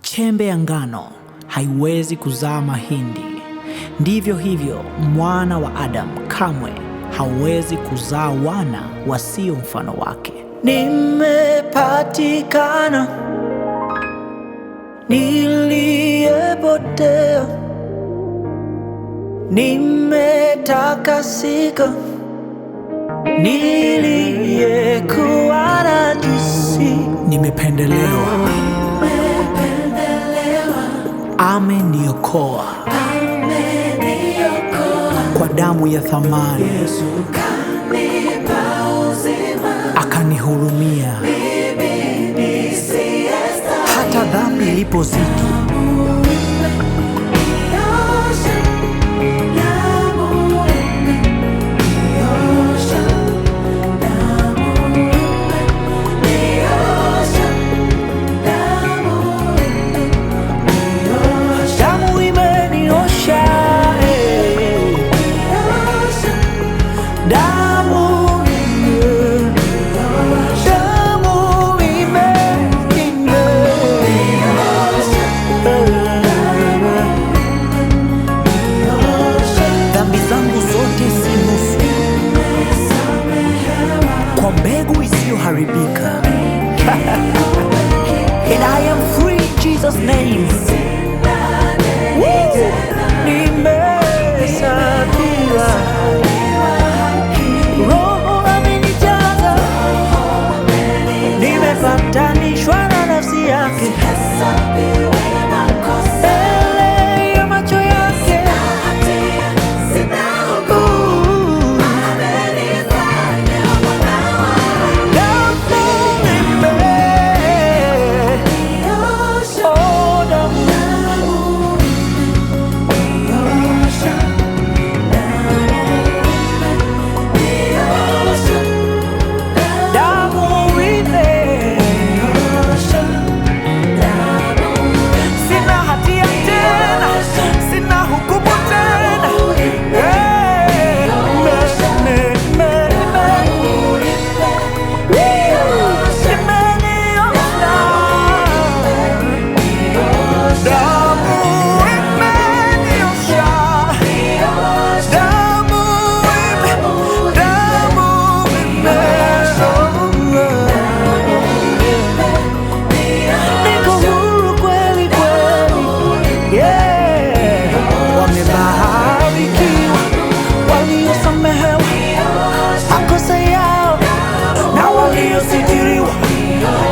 Chembe ya ngano haiwezi kuzaa mahindi, ndivyo hivyo mwana wa Adamu kamwe hawezi kuzaa wana wasio mfano wake. Nimepatikana niliyepotea, nimetakasika niliyekuwa najisi, nimependelewa, ameniokoa kwa damu ya thamani, akanihurumia hata dhambi ilipozidi. And I am free in Jesus' name. Nimesafiriwa, Roho amenijaza, nimepatanishwa na nafsi yake, mbele ya macho yake.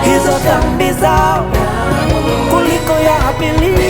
Hizo dhambi zao kuliko ya pili.